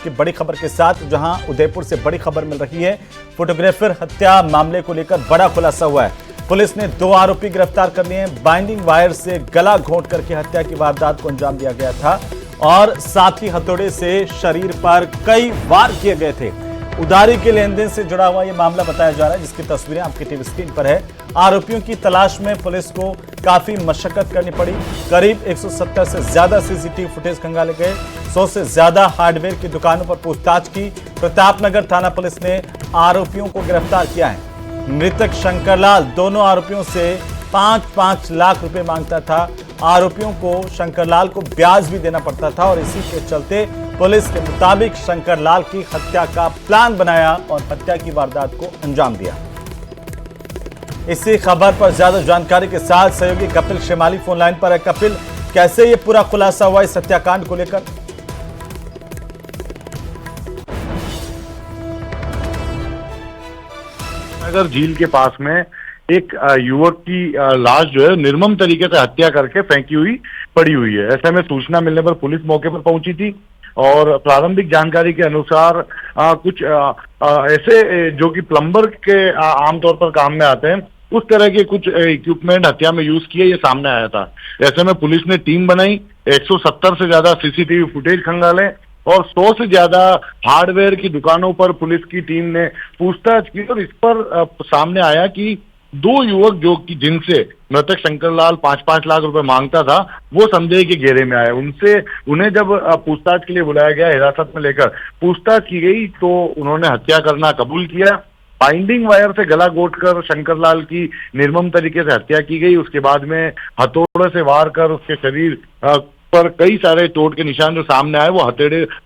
की बड़ी खबर के साथ, जहां उदयपुर से बड़ी खबर मिल रही है। फोटोग्राफर हत्या मामले को लेकर बड़ा खुलासा हुआ है। पुलिस ने 2 आरोपी गिरफ्तार कर लिए हैं। बाइंडिंग वायर से गला घोंट करके हत्या की वारदात को अंजाम दिया गया था और साथ ही हथौड़े से शरीर पर कई वार किए गए थे। उधारी के लेन देन से जुड़ा हुआ यह मामला बताया जा रहा है, जिसकी तस्वीरें आपकी टीवी स्क्रीन पर है। आरोपियों की तलाश में पुलिस को काफी मशक्कत करनी पड़ी। करीब 170 से ज्यादा सीसीटीवी फुटेज खंगाले गए। 100 से ज्यादा हार्डवेयर की दुकानों पर पूछताछ की। प्रतापनगर थाना पुलिस ने आरोपियों को गिरफ्तार किया है। मृतक शंकरलाल दोनों आरोपियों से 5-5 लाख रुपए मांगता था। आरोपियों को शंकरलाल को ब्याज भी देना पड़ता था और इसी के चलते पुलिस के मुताबिक शंकरलाल की हत्या का प्लान बनाया और हत्या की वारदात को अंजाम दिया। इसी खबर पर ज्यादा जानकारी के साथ सहयोगी कपिल शेमाली फोन लाइन पर है। कपिल, कैसे ये पूरा खुलासा हुआ इस हत्याकांड को लेकर? नगर झील के पास में एक युवक की लाश जो है निर्मम तरीके से हत्या करके फेंकी हुई पड़ी हुई है। ऐसे में सूचना मिलने पर पुलिस मौके पर पहुंची थी और प्रारंभिक जानकारी के अनुसार कुछ ऐसे जो कि प्लम्बर के आमतौर पर काम में आते हैं, उस तरह के कुछ इक्विपमेंट हत्या में यूज किए, ये सामने आया था। ऐसे में पुलिस ने टीम बनाई, 170 से ज्यादा सीसीटीवी फुटेज खंगाले और 100 से ज्यादा हार्डवेयर की दुकानों पर पुलिस की टीम ने पूछताछ की और इस पर सामने आया कि 2 युवक जो कि जिनसे मृतक शंकरलाल 5-5 लाख रुपए मांगता था, वो संदेह के घेरे में आए। उन्हें जब पूछताछ के लिए बुलाया गया, हिरासत में लेकर पूछताछ की गई तो उन्होंने हत्या करना कबूल किया। बाइंडिंग वायर से गला घोंटकर शंकरलाल की निर्मम तरीके से हत्या की गई। उसके बाद में हथौड़े से वार कर उसके शरीर पर कई सारे चोट के निशान जो सामने आए, वो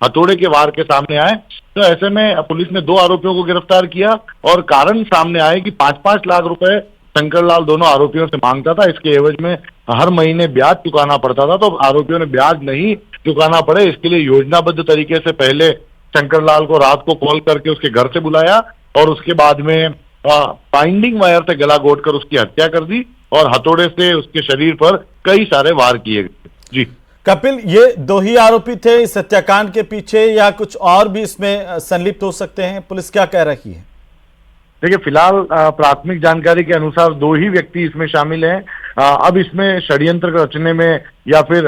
हथौड़े के वार के सामने आए। तो ऐसे में पुलिस ने 2 आरोपियों को गिरफ्तार किया और कारण सामने आए कि 5-5 लाख रुपए शंकरलाल दोनों आरोपियों से मांगता था। इसके एवज में हर महीने ब्याज चुकाना पड़ता था, तो आरोपियों ने ब्याज नहीं चुकाना पड़े इसके लिए योजनाबद्ध तरीके से पहले शंकरलाल को रात को कॉल करके उसके घर से बुलाया और उसके बाद में बाइंडिंग वायर से गला घोंटकर उसकी हत्या कर दी और हथौड़े से उसके शरीर पर कई सारे वार किए गए। जी कपिल, ये 2 ही आरोपी थे इस हत्याकांड के पीछे या कुछ और भी इसमें संलिप्त हो सकते हैं? पुलिस क्या कह रही है? देखिए, फिलहाल प्राथमिक जानकारी के अनुसार 2 ही व्यक्ति इसमें शामिल हैं। अब इसमें षड्यंत्र रचने में या फिर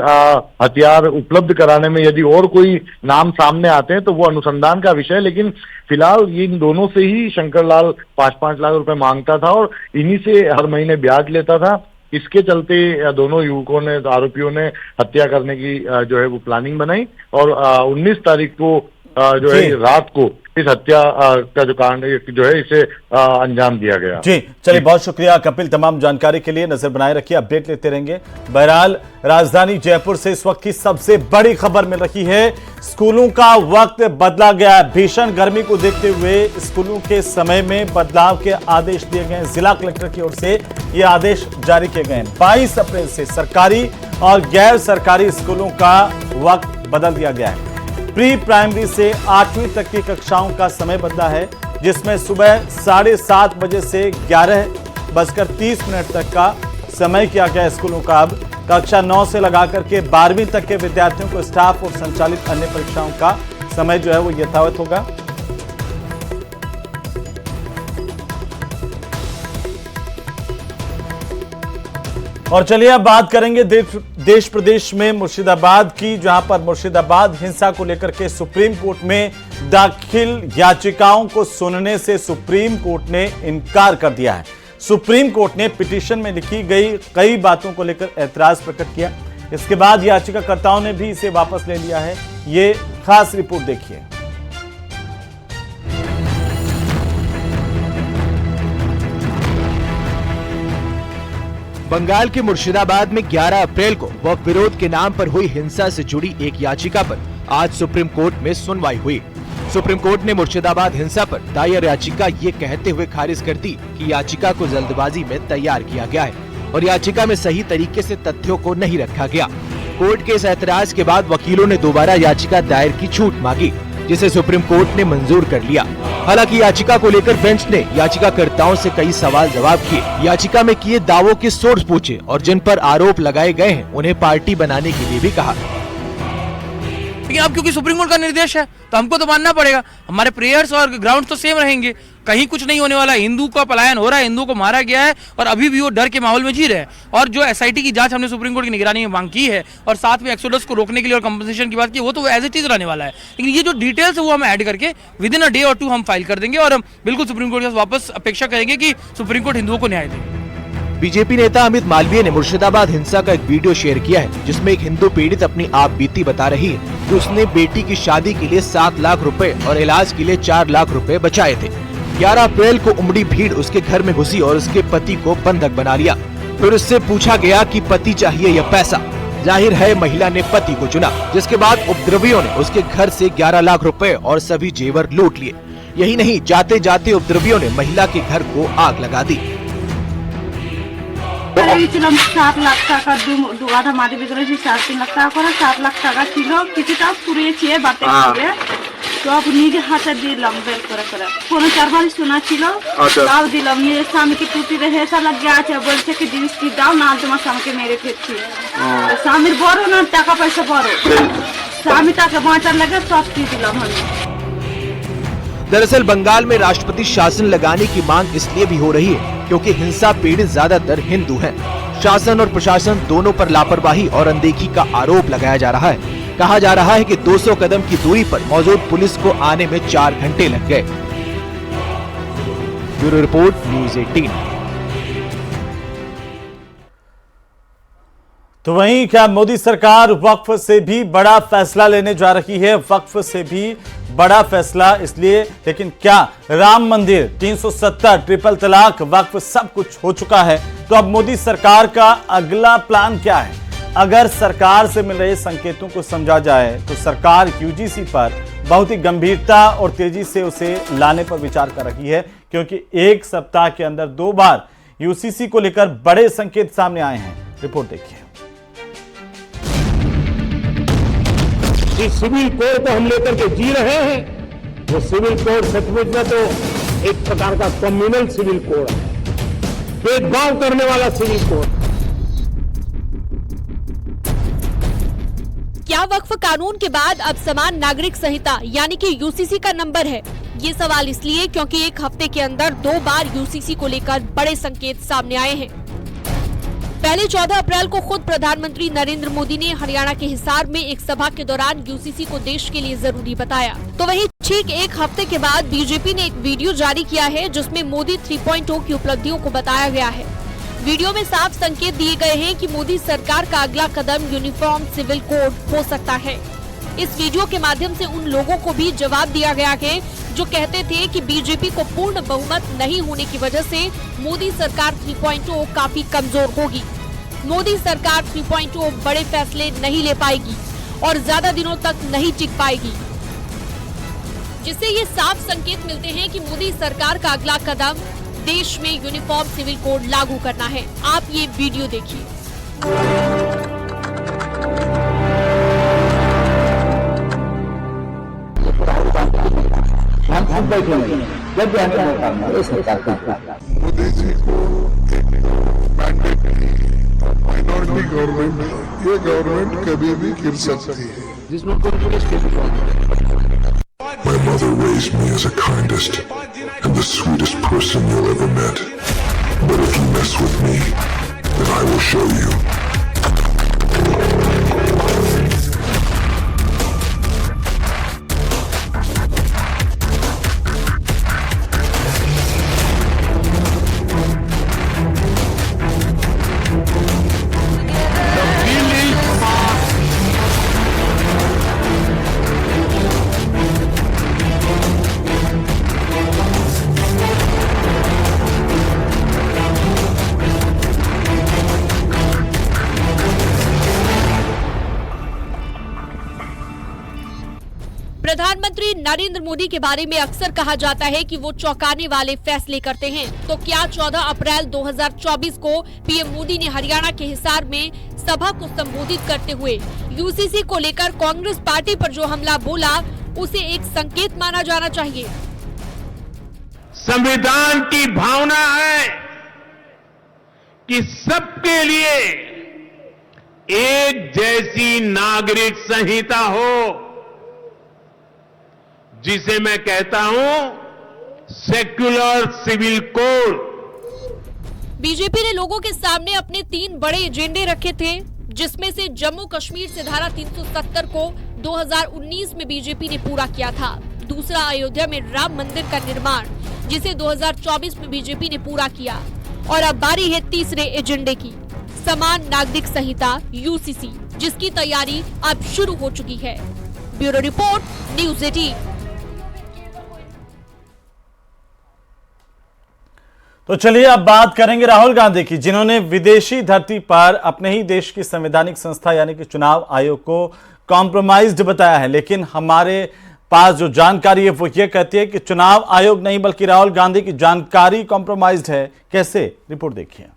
हथियार उपलब्ध कराने में यदि और कोई नाम सामने आते हैं तो वो अनुसंधान का विषय है, लेकिन फिलहाल इन दोनों से ही शंकरलाल 5-5 लाख रुपए मांगता था और इन्हीं से हर महीने ब्याज लेता था। इसके चलते दोनों युवकों ने, आरोपियों ने हत्या करने की जो है वो प्लानिंग बनाई और 19 तारीख को जो है रात को इस हत्या का जो कांड जो है इसे अंजाम दिया गया। जी चलिए, बहुत शुक्रिया कपिल तमाम जानकारी के लिए। नजर बनाए रखिए, अपडेट लेते रहेंगे। बहरहाल राजधानी जयपुर से इस वक्त की सबसे बड़ी खबर मिल रही है। स्कूलों का वक्त बदला गया है। भीषण गर्मी को देखते हुए स्कूलों के समय में बदलाव के आदेश दिए गए हैं। जिला कलेक्टर की ओर से ये आदेश जारी किए गए हैं। 22 अप्रैल से सरकारी और गैर सरकारी स्कूलों का वक्त बदल दिया गया है। प्री प्राइमरी से 8वीं तक की कक्षाओं का समय बदला है, जिसमें सुबह 7:30 बजे से 11:30 तक का समय किया गया है स्कूलों का। अब कक्षा 9 से लगा करके 12वीं तक के विद्यार्थियों को स्टाफ और संचालित अन्य परीक्षाओं का समय जो है वो यथावत होगा। और चलिए अब बात करेंगे देश प्रदेश में मुर्शिदाबाद की, जहां पर मुर्शिदाबाद हिंसा को लेकर के सुप्रीम कोर्ट में दाखिल याचिकाओं को सुनने से सुप्रीम कोर्ट ने इनकार कर दिया है। सुप्रीम कोर्ट ने पिटीशन में लिखी गई कई बातों को लेकर ऐतराज प्रकट किया। इसके बाद याचिकाकर्ताओं ने भी इसे वापस ले लिया है। ये खास रिपोर्ट देखिए। बंगाल के मुर्शिदाबाद में 11 अप्रैल को वक्फ विरोध के नाम पर हुई हिंसा से जुड़ी एक याचिका पर आज सुप्रीम कोर्ट में सुनवाई हुई। सुप्रीम कोर्ट ने मुर्शिदाबाद हिंसा पर दायर याचिका ये कहते हुए खारिज कर दी कि याचिका को जल्दबाजी में तैयार किया गया है और याचिका में सही तरीके से तथ्यों को नहीं रखा गया। कोर्ट के इस ऐतराज के बाद वकीलों ने दोबारा याचिका दायर की छूट मांगी, जिसे सुप्रीम कोर्ट ने मंजूर कर लिया। हालांकि याचिका को लेकर बेंच ने याचिकाकर्ताओं से कई सवाल जवाब किए, याचिका में किए दावों के सोर्स पूछे और जिन पर आरोप लगाए गए हैं उन्हें पार्टी बनाने के लिए भी कहा। लेकिन अब क्योंकि सुप्रीम कोर्ट का निर्देश है तो हमको तो मानना पड़ेगा। हमारे प्रेयर्स और ग्राउंड तो सेम रहेंगे, कहीं कुछ नहीं होने वाला। हिंदू का पलायन हो रहा है, हिंदू को मारा गया है और अभी भी वो डर के माहौल में जी रहे हैं। और जो एसआईटी की जांच हमने सुप्रीम कोर्ट की निगरानी में मांग की है और साथ में एक्सोडस को रोकने के लिए और कंपनसेशन की बात की, वो तो एज इट इज रहने वाला है। लेकिन ये जो डिटेल्स है वो हम ऐड करके विद इन अ डे और 2 हम फाइल कर देंगे और हम बिल्कुल सुप्रीम कोर्ट के वापस अपेक्षा करेंगे कि सुप्रीम कोर्ट हिंदुओं को न्याय दे। बीजेपी नेता अमित मालवीय ने मुर्शिदाबाद हिंसा का एक वीडियो शेयर किया है, जिसमें एक हिंदू पीड़ित अपनी आप बीती बता रही है कि उसने बेटी की शादी के लिए 7 लाख रुपए और इलाज के लिए 4 लाख रुपए बचाए थे। 11 अप्रैल को उमड़ी भीड़ उसके घर में घुसी और उसके पति को बंधक बना लिया। फिर उससे पूछा गया कि पति चाहिए या पैसा। जाहिर है महिला ने पति को चुना, जिसके बाद उपद्रवियों ने उसके घर से 11 लाख रुपए और सभी जेवर लूट लिए। यही नहीं, जाते जाते उपद्रवियों ने महिला के घर को आग लगा दी। 7 লাখ টাকা দুগাধা মাটি বিক্রি করেছি, 3.5 লাখ টাকা করে 7 লাখ টাকা ছিল, কিছুটা পুড়িয়েছে বাতে করে সব নিজে হাতে দিলাম বের করে করে। 4 বাড়ি সোনা ছিল তাও দিলাম, নিজের স্বামীকে টুটিতে হেসা লাগিয়ে আছে, বলছে কি জিনিস কি দাও না তোমার স্বামীকে মেরে ফেলছি। স্বামীর বড় না টাকা পয়সা বড়, স্বামীটাকে বাঁচার লাগে সব দিয়ে দিলাম আমি। दरअसल बंगाल में राष्ट्रपति शासन लगाने की मांग इसलिए भी हो रही है क्योंकि हिंसा पीड़ित ज्यादातर हिंदू हैं। शासन और प्रशासन दोनों पर लापरवाही और अनदेखी का आरोप लगाया जा रहा है। कहा जा रहा है कि 200 कदम की दूरी पर मौजूद पुलिस को आने में 4 घंटे लग गए। Bureau report, news 18। तो वहीं क्या मोदी सरकार वक्फ से भी बड़ा फैसला लेने जा रही है? वक्फ से भी बड़ा फैसला इसलिए, लेकिन क्या राम मंदिर, 370, ट्रिपल तलाक, वक्फ सब कुछ हो चुका है, तो अब मोदी सरकार का अगला प्लान क्या है? अगर सरकार से मिल रहे संकेतों को समझा जाए तो सरकार यूजीसी पर बहुत ही गंभीरता और तेजी से उसे लाने पर विचार कर रही है, क्योंकि 1 सप्ताह के अंदर 2 बार यूसीसी को लेकर बड़े संकेत सामने आए हैं। रिपोर्ट देखिए। जिस सिविल कोड को हम लेकर के जी रहे हैं, वो सिविल कोड सचमुच में तो एक प्रकार का कम्युनल सिविल कोड है, भेदभाव करने वाला सिविल कोड। क्या वक्फ कानून के बाद अब समान नागरिक संहिता यानी कि यूसीसी का नंबर है? ये सवाल इसलिए क्योंकि 1 हफ्ते के अंदर 2 बार यूसीसी को लेकर बड़े संकेत सामने आए हैं। पहले 14 अप्रैल को खुद प्रधानमंत्री नरेंद्र मोदी ने हरियाणा के हिसार में एक सभा के दौरान यूसीसी को देश के लिए जरूरी बताया। तो वहीं ठीक 1 हफ्ते के बाद बीजेपी ने एक वीडियो जारी किया है, जिसमें मोदी 3.0 की उपलब्धियों को बताया गया है। वीडियो में साफ संकेत दिए गए हैं कि मोदी सरकार का अगला कदम यूनिफॉर्म सिविल कोड हो सकता है। इस वीडियो के माध्यम से उन लोगों को भी जवाब दिया गया है जो कहते थे कि बीजेपी को पूर्ण बहुमत नहीं होने की वजह से मोदी सरकार 3.0 काफी कमजोर होगी। मोदी सरकार 3.0 बड़े फैसले नहीं ले पाएगी और ज्यादा दिनों तक नहीं टिक पाएगी, जिससे ये साफ संकेत मिलते हैं कि मोदी सरकार का अगला कदम देश में यूनिफॉर्म सिविल कोड लागू करना है। आप ये वीडियो देखिए। मोदी जी को मैंडेट माइनॉरिटी गवर्नमेंट, ये गवर्नमेंट कभी भी गिर सकती है। My mother raised me as the kindest and the sweetest person you'll ever met. But if you mess with me, then I will show you. प्रधानमंत्री नरेंद्र मोदी के बारे में अक्सर कहा जाता है कि वो चौंकाने वाले फैसले करते हैं। तो क्या 14 अप्रैल 2024 को पीएम मोदी ने हरियाणा के हिसार में सभा को संबोधित करते हुए यूसीसी को लेकर कांग्रेस पार्टी पर जो हमला बोला, उसे एक संकेत माना जाना चाहिए? संविधान की भावना है कि सबके लिए एक जैसी नागरिक संहिता हो, जिसे मैं कहता हूं सेक्युलर सिविल कोड। बीजेपी ने लोगों के सामने अपने 3 बड़े एजेंडे रखे थे, जिसमें से जम्मू कश्मीर से धारा 370 को 2019 में बीजेपी ने पूरा किया था। दूसरा, अयोध्या में राम मंदिर का निर्माण, जिसे 2024 में बीजेपी ने पूरा किया। और अब बारी है तीसरे एजेंडे की, समान नागरिक संहिता यूसीसी, जिसकी तैयारी अब शुरू हो चुकी है। Bureau report, news 18। तो चलिए अब बात करेंगे राहुल गांधी की, जिन्होंने विदेशी धरती पर अपने ही देश की संवैधानिक संस्था यानी कि चुनाव आयोग को कॉम्प्रोमाइज्ड बताया है। लेकिन हमारे पास जो जानकारी है वो ये कहती है कि चुनाव आयोग नहीं बल्कि राहुल गांधी की जानकारी कॉम्प्रोमाइज्ड है। कैसे, रिपोर्ट देखिए।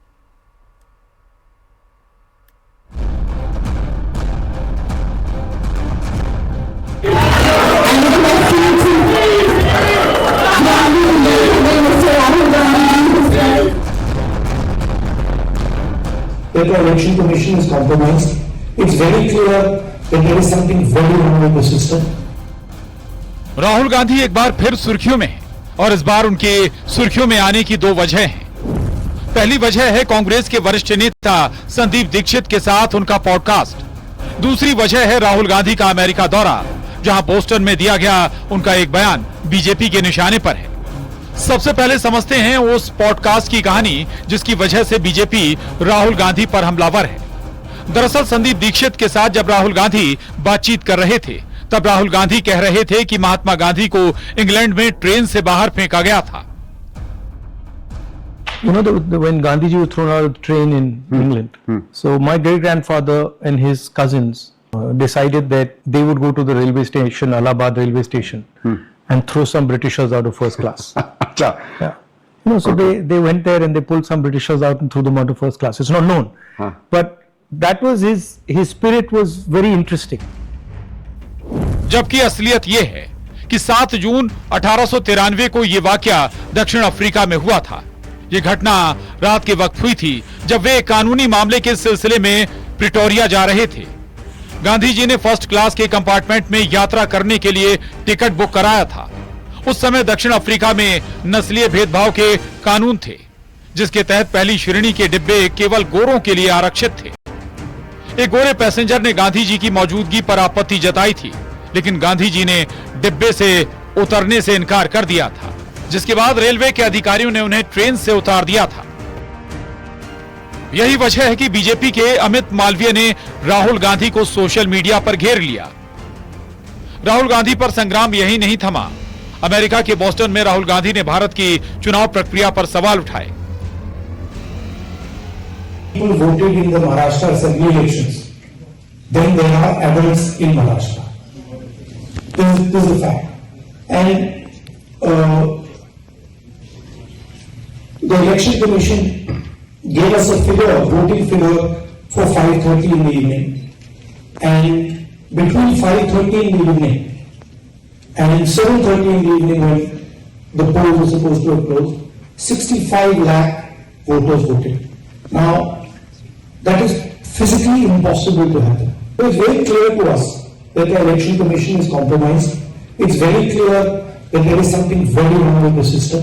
That the election commission is compromised. It's very clear that there is something very wrong with the system. Rahul Gandhi एक बार फिर सुर्खियों में हैं और इस बार उनके सुर्खियों में आने की 2 वजह हैं। पहली वजह है कांग्रेस के वरिष्ठ नेता संदीप दीक्षित के साथ उनका पॉडकास्ट। दूसरी वजह है राहुल गांधी का अमेरिका दौरा, जहां बोस्टन में दिया गया उनका एक बयान बीजेपी के निशाने पर है। सबसे पहले समझते हैं उस पॉडकास्ट की कहानी जिसकी वजह से बीजेपी राहुल गांधी पर हमलावर है। दरअसल संदीप दीक्षित के साथ जब राहुल गांधी बातचीत कर रहे थे तब राहुल गांधी कह रहे थे कि महात्मा गांधी को इंग्लैंड में ट्रेन से बाहर फेंका गया था। You know, when Gandhiji was thrown out of the train in England, so my great-grandfather and his cousins decided that they would go to the railway station, Allahabad railway station, and throw some Britishers out of first class. Yeah. You know, so they went there and they pulled some Britishers out and threw them out of first class. It's not known, but that was his spirit was very interesting. जबकि असलियत यह है कि 7 जून 1893 को यह वाकया दक्षिण Africa में हुआ था। ये घटना रात के वक्त हुई थी जब वे कानूनी मामले के सिलसिले में प्रिटोरिया जा रहे थे। गांधी जी ने फर्स्ट क्लास के कंपार्टमेंट में यात्रा करने के लिए टिकट बुक कराया था। उस समय दक्षिण अफ्रीका में नस्लीय भेदभाव के कानून थे, जिसके तहत पहली श्रेणी के डिब्बे केवल गोरों के लिए आरक्षित थे। एक गोरे पैसेंजर ने गांधी जी की मौजूदगी पर आपत्ति जताई थी, लेकिन गांधी जी ने डिब्बे से उतरने से इनकार कर दिया था, जिसके बाद रेलवे के अधिकारियों ने उन्हें ट्रेन से उतार दिया था। यही वजह है कि बीजेपी के अमित मालवीय ने राहुल गांधी को सोशल मीडिया पर घेर लिया। राहुल गांधी पर संग्राम यही नहीं थमा। अमेरिका के बोस्टन में राहुल गांधी ने भारत की चुनाव प्रक्रिया पर सवाल उठाए। People voted in the Maharashtra Assembly elections. Then there are adults in Maharashtra. This is a fact. And the election commission gave us a figure, voting figure for 5:30 in the evening. And between 5:30 in the evening and 7:30 in the evening when the polls were supposed to have closed, 65 lakh voters voted. Now, that is physically impossible to happen. So it's very clear to us that the election commission is compromised. It's very clear that there is something very wrong with the system.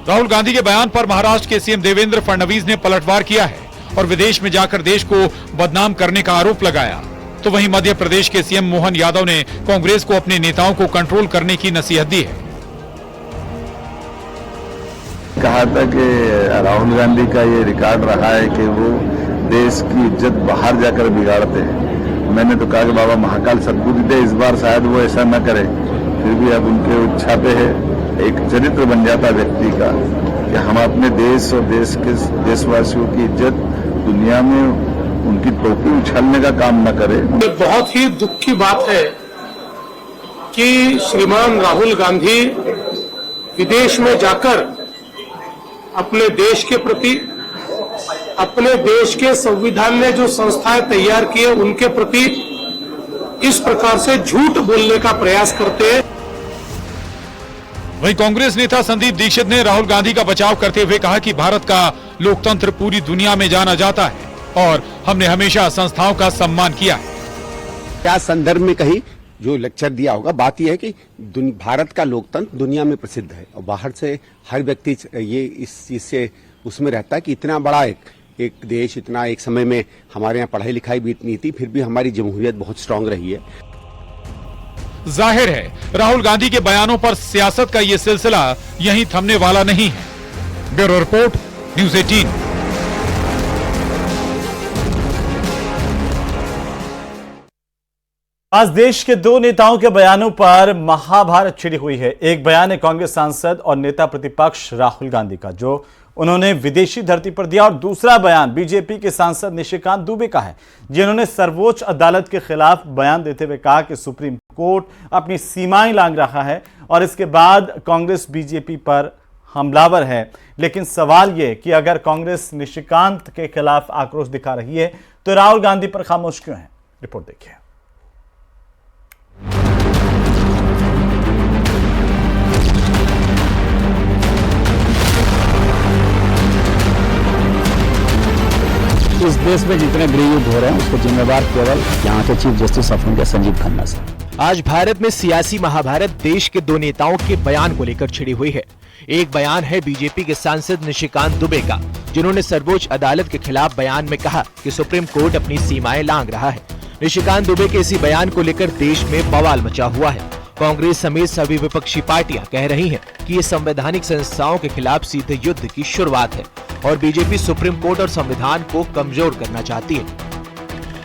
Rahul Gandhi के बयान पर महाराष्ट्र के CM Devendra Fadnavis ने पलटवार किया है और विदेश में जाकर देश को बदनाम करने का आरोप लगाया। तो वहीं मध्य प्रदेश के सीएम मोहन यादव ने कांग्रेस को अपने नेताओं को कंट्रोल करने की नसीहत दी है। कहा था कि राहुल गांधी का ये रिकॉर्ड रहा है कि वो देश की इज्जत बाहर जाकर बिगाड़ते हैं। मैंने तो कहा कि बाबा महाकाल सद्बुद्धि दे, इस बार शायद वो ऐसा न करे। फिर भी अब उनके इच्छा पे है, एक चरित्र बन जाता व्यक्ति का कि हम अपने देश और देश के देशवासियों की इज्जत दुनिया में उनकी टोपी उछालने का काम न करे। बहुत ही दुख की बात है कि श्रीमान राहुल गांधी विदेश में जाकर अपने देश के प्रति, अपने देश के संविधान ने जो संस्थाएं तैयार किए उनके प्रति इस प्रकार से झूठ बोलने का प्रयास करते हैं। वहीं कांग्रेस नेता संदीप दीक्षित ने राहुल गांधी का बचाव करते हुए कहा कि भारत का लोकतंत्र पूरी दुनिया में जाना जाता है और हमने हमेशा संस्थाओं का सम्मान किया है। क्या संदर्भ में कही जो लेक्चर दिया होगा। बात यह है कि भारत का लोकतंत्र दुनिया में प्रसिद्ध है और बाहर से हर व्यक्ति ये इस चीज से उसमें रहता है कि इतना बड़ा एक देश, इतना एक समय में हमारे यहाँ पढ़ाई लिखाई भी इतनी थी, फिर भी हमारी जमहूरियत बहुत स्ट्रांग रही है। जाहिर है राहुल गांधी के बयानों पर सियासत का ये सिलसिला यहीं थमने वाला नहीं है। Bureau report, news 18। आज देश के दो नेताओं के बयानों पर महाभारत छिड़ी हुई है। एक बयान है कांग्रेस सांसद और नेता प्रतिपक्ष राहुल गांधी का, जो उन्होंने विदेशी धरती पर दिया, और दूसरा बयान बीजेपी के सांसद निशिकांत दुबे का है, जिन्होंने सर्वोच्च अदालत के खिलाफ बयान देते हुए कहा कि सुप्रीम कोर्ट अपनी सीमाएं लांघ रहा है और इसके बाद कांग्रेस बीजेपी पर हमलावर है। लेकिन सवाल यह कि अगर कांग्रेस निशिकांत के खिलाफ आक्रोश दिखा रही है तो राहुल गांधी पर खामोश क्यों है? रिपोर्ट देखिए। इस देश में जितने गृह युद्ध हो रहे हैं उसको जिम्मेवार केवल यहाँ के chief justice of India Sanjeev Khanna से। आज भारत में सियासी महाभारत देश के दो नेताओं के बयान को लेकर छिड़ी हुई है। एक बयान है बीजेपी के सांसद निशिकांत दुबे का, जिन्होंने सर्वोच्च अदालत के खिलाफ बयान में कहा कि सुप्रीम कोर्ट अपनी सीमाएं लांघ रहा है। निशिकांत दुबे के इसी बयान को लेकर देश में बवाल मचा हुआ है। कांग्रेस समेत सभी विपक्षी पार्टियां कह रही हैं कि ये संवैधानिक संस्थाओं के खिलाफ सीधे युद्ध की शुरुआत है और बीजेपी सुप्रीम कोर्ट और संविधान को कमजोर करना चाहती है।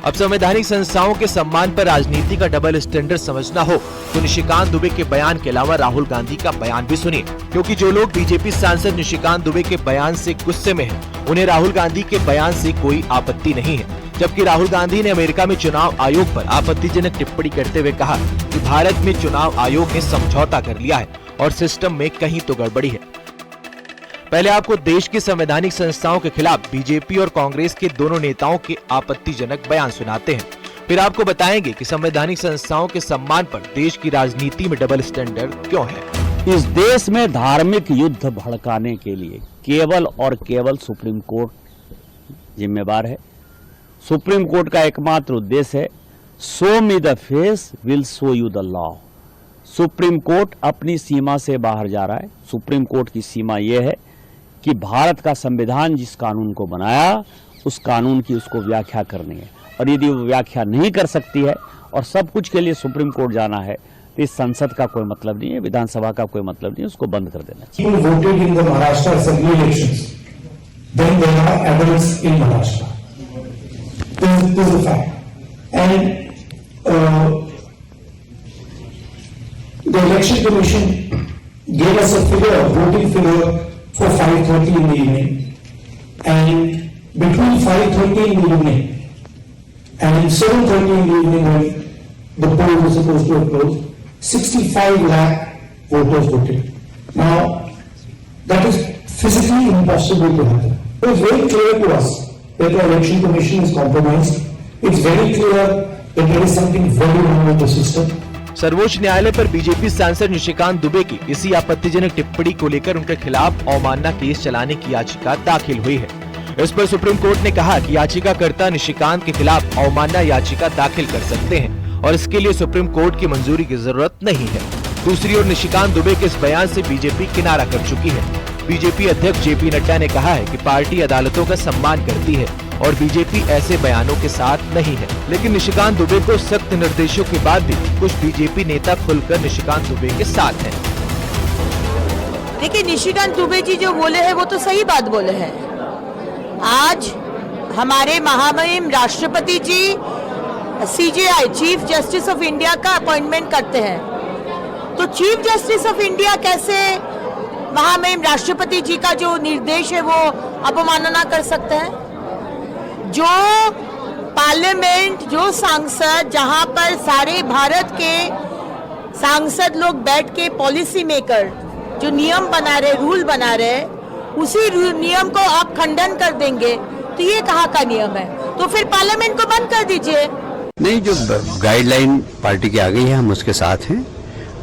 अब संवैधानिक संस्थाओं के सम्मान पर राजनीति का डबल स्टैंडर्ड समझना हो तो निशिकांत दुबे के बयान के अलावा राहुल गांधी का बयान भी सुनिए, क्योंकि जो लोग बीजेपी सांसद निशिकांत दुबे के बयान से गुस्से में हैं, उन्हें राहुल गांधी के बयान से कोई आपत्ति नहीं है। जबकि राहुल गांधी ने अमेरिका में चुनाव आयोग पर आपत्तिजनक टिप्पणी करते हुए कहा कि भारत में चुनाव आयोग ने समझौता कर लिया है और सिस्टम में कहीं तो गड़बड़ी है। पहले आपको देश की संवैधानिक संस्थाओं के खिलाफ बीजेपी और कांग्रेस के दोनों नेताओं के आपत्तिजनक बयान सुनाते हैं, फिर आपको बताएंगे कि संवैधानिक संस्थाओं के सम्मान पर देश की राजनीति में डबल स्टैंडर्ड क्यों है। इस देश में धार्मिक युद्ध भड़काने के लिए केवल और केवल सुप्रीम कोर्ट जिम्मेवार है। सुप्रीम कोर्ट का एकमात्र उद्देश्य है show me the face will show you the law. Supreme court अपनी सीमा से बाहर जा रहा है। सुप्रीम कोर्ट की सीमा यह है कि भारत का संविधान जिस कानून को बनाया उस कानून की उसको व्याख्या करनी है, और यदि वो व्याख्या नहीं कर सकती है और सब कुछ के लिए सुप्रीम कोर्ट जाना है तो इस संसद का कोई मतलब नहीं है, विधानसभा का कोई मतलब नहीं है, उसको बंद कर देना चाहिए। voted in the Maharashtra Assembly elections, then there are adults in Maharashtra. This is a fact. And the election commission gave us a figure, voting figure for 5:30 in the evening, and between 5:30 in the evening and 7:30 in the evening when the poll was supposed to have closed, 65 lakh voters voted. Now, that is physically impossible to happen. It is very clear to us that the election commission is compromised. It's very clear that there is something very wrong with the system. सर्वोच्च न्यायालय पर BJP सांसद निशिकांत दुबे की इसी आपत्तिजनक टिप्पणी को लेकर उनके खिलाफ अवमानना केस चलाने की याचिका दाखिल हुई है। इस पर सुप्रीम कोर्ट ने कहा कि याचिकाकर्ता निशिकांत के खिलाफ अवमानना याचिका दाखिल कर सकते हैं और इसके लिए सुप्रीम कोर्ट की मंजूरी की जरूरत नहीं है। दूसरी ओर निशिकांत दुबे के इस बयान से बीजेपी किनारा कर चुकी है। बीजेपी अध्यक्ष जेपी नड्डा ने कहा है कि पार्टी अदालतों का सम्मान करती है और बीजेपी ऐसे बयानों के साथ नहीं है। लेकिन निशिकांत दुबे को सख्त निर्देशों के बाद भी कुछ बीजेपी नेता खुलकर निशिकांत दुबे के साथ हैं। देखिए, निशिकांत दुबे जी जो बोले हैं वो तो सही बात बोले हैं। आज हमारे महामहिम राष्ट्रपति जी CJI chief justice of India का अपॉइंटमेंट करते हैं, तो चीफ जस्टिस ऑफ इंडिया कैसे महामहिम राष्ट्रपति जी का जो निर्देश है वो अवमानना कर सकते हैं? जो पार्लियामेंट, जो सांसद, जहां पर सारे भारत के सांसद लोग बैठ के पॉलिसी मेकर जो नियम बना रहे, रूल बना रहे, उसी नियम को आप खंडन कर देंगे तो ये कहाँ का नियम है? तो फिर पार्लियामेंट को बंद कर दीजिए। नहीं, जो गाइडलाइन पार्टी की आ गई है हम उसके साथ हैं,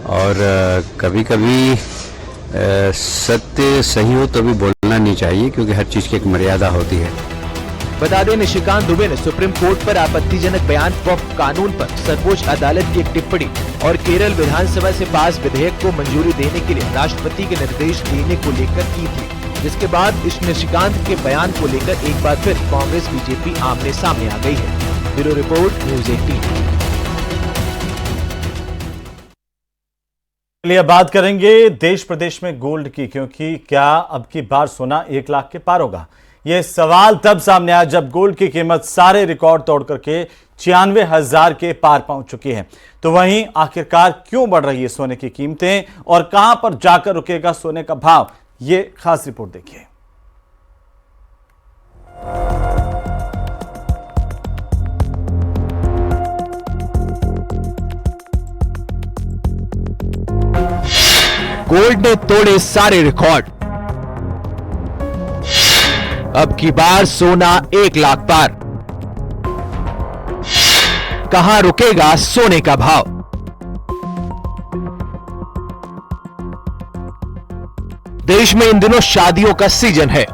और कभी कभी सत्य सही हो तो भी बोलना नहीं चाहिए, क्योंकि हर चीज़ की एक मर्यादा होती है। बता दें, निशिकांत दुबे ने सुप्रीम कोर्ट पर आपत्तिजनक बयान वक्फ कानून पर सर्वोच्च अदालत की एक टिप्पणी और केरल विधानसभा से पास विधेयक को मंजूरी देने के लिए राष्ट्रपति के निर्देश देने को लेकर की थी, जिसके बाद इस निशिकांत के बयान को लेकर एक बार फिर कांग्रेस बीजेपी आमने सामने आ गई है। Bureau report, news 18। चलिए बात करेंगे देश प्रदेश में गोल्ड की, क्योंकि क्या अब की बार सोना 1 लाख के पार होगा? यह सवाल तब सामने आया जब गोल्ड की कीमत सारे रिकॉर्ड तोड़ करके 96,000 के पार पहुंच चुकी है। तो वहीं आखिरकार क्यों बढ़ रही है सोने की कीमतें और कहां पर जाकर रुकेगा सोने का भाव, ये खास रिपोर्ट देखिए। गोल्ड ने तोड़े सारे रिकॉर्ड, अब की बार सोना 1 लाख पार, कहां रुकेगा सोने का भाव? देश में इन दिनों शादियों का सीजन है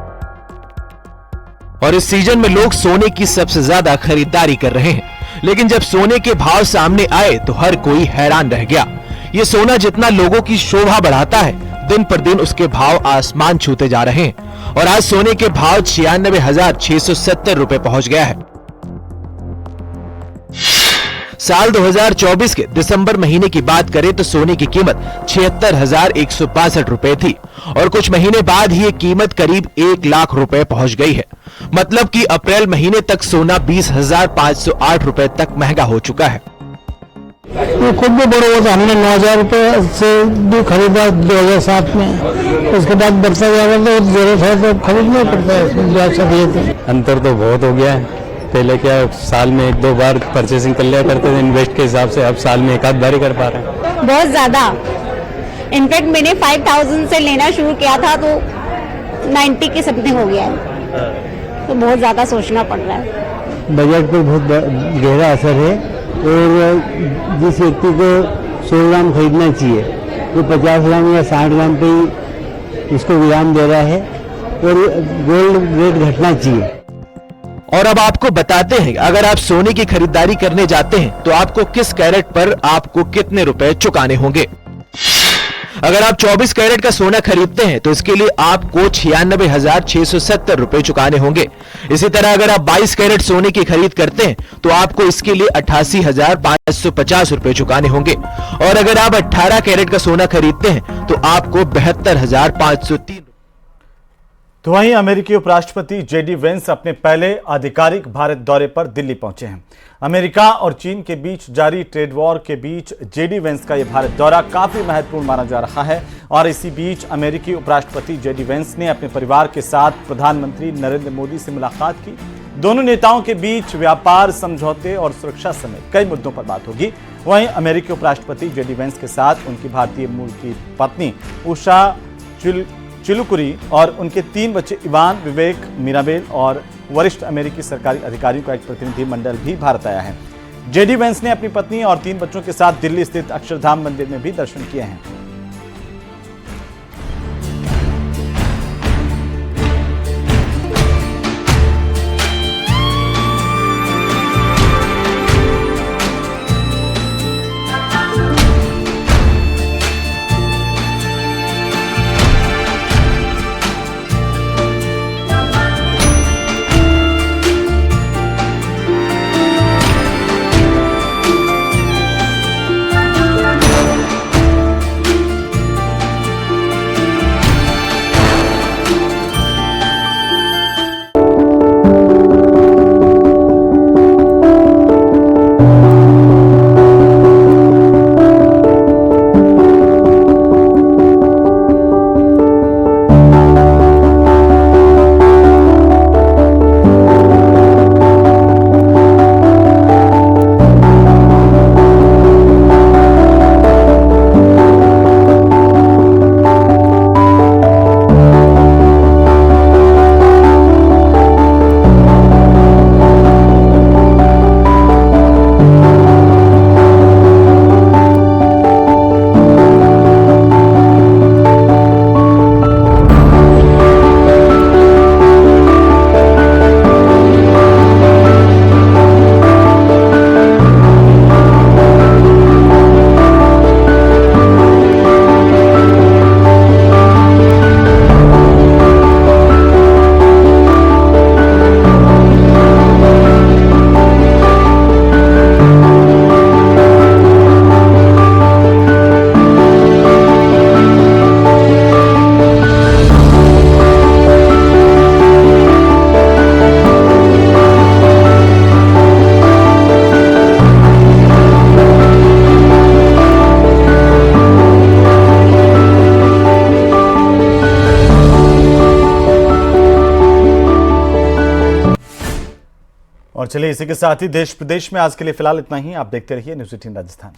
और इस सीजन में लोग सोने की सबसे ज्यादा खरीदारी कर रहे हैं, लेकिन जब सोने के भाव सामने आए तो हर कोई हैरान रह गया। ये सोना जितना लोगों की शोभा बढ़ाता है, दिन पर दिन उसके भाव आसमान छूते जा रहे हैं और आज सोने के भाव 96,670 रुपए पहुंच गया है। साल 2024 के दिसंबर महीने की बात करें तो सोने की कीमत 76,162 रुपए थी और कुछ महीने बाद ही ये कीमत करीब 1 लाख रुपए पहुंच गई है। मतलब कि अप्रैल महीने तक सोना 20,508 रुपए तक महंगा हो चुका है। ये खुद भी बड़ा हुआ था, हमने 9,000 रुपए से भी खरीदा 2007 में, उसके बाद बढ़ता जा रहा था, जरूरत है तो खरीदना पड़ता है। अंतर तो बहुत हो गया है। पहले क्या साल में 1-2 बार परचेसिंग कर लिया करते थे इन्वेस्ट के हिसाब से, अब साल में 1 आध बार ही कर पा रहे हैं। बहुत ज्यादा, इनफैक्ट मैंने 5,000 से लेना शुरू किया था तो 90 के समथिंग हो गया है, तो बहुत ज्यादा सोचना पड़ रहा है। बजट पर बहुत गहरा असर है और जिस व्यक्ति को 100 ग्राम खरीदना चाहिए वो 50 ग्राम या 60 ग्राम पे ही उसको विराम दे रहा है और गोल्ड रेट घटना चाहिए। और अब आपको बताते हैं, अगर आप सोने की खरीदारी करने जाते हैं तो आपको किस कैरेट पर आपको कितने रुपए चुकाने होंगे। अगर आप 24 कैरेट का सोना खरीदते हैं तो इसके लिए आपको 96,670 रुपए चुकाने होंगे। इसी तरह अगर आप 22 कैरेट सोने की खरीद करते हैं तो आपको इसके लिए 88,550 रुपए चुकाने होंगे और अगर आप 18 कैरेट का सोना खरीदते हैं तो आपको 72,503। तो वहीं अमेरिकी उपराष्ट्रपति जेडी वेंस अपने पहले आधिकारिक भारत दौरे पर दिल्ली पहुंचे हैं। अमेरिका और चीन के बीच जारी ट्रेड वॉर के बीच जेडी वेंस का यह भारत दौरा काफी महत्वपूर्ण माना जा रहा है और इसी बीच अमेरिकी उपराष्ट्रपति जेडी वेंस ने अपने परिवार के साथ प्रधानमंत्री नरेंद्र मोदी से मुलाकात की। दोनों नेताओं के बीच व्यापार समझौते और सुरक्षा समेत कई मुद्दों पर बात होगी। वहीं अमेरिकी उपराष्ट्रपति जेडी वेंस के साथ उनकी भारतीय मूल की पत्नी उषा चिलुकुरी और उनके 3 बच्चे इवान, विवेक, मीराबेल और वरिष्ठ अमेरिकी सरकारी अधिकारियों का एक प्रतिनिधि मंडल भी भारत आया है। जेडी वेंस ने अपनी पत्नी और 3 बच्चों के साथ दिल्ली स्थित अक्षरधाम मंदिर में भी दर्शन किए हैं। चलिए इसी के साथ ही देश प्रदेश में आज के लिए फिलहाल इतना ही। आप देखते रहिए न्यूज़ 18 राजस्थान।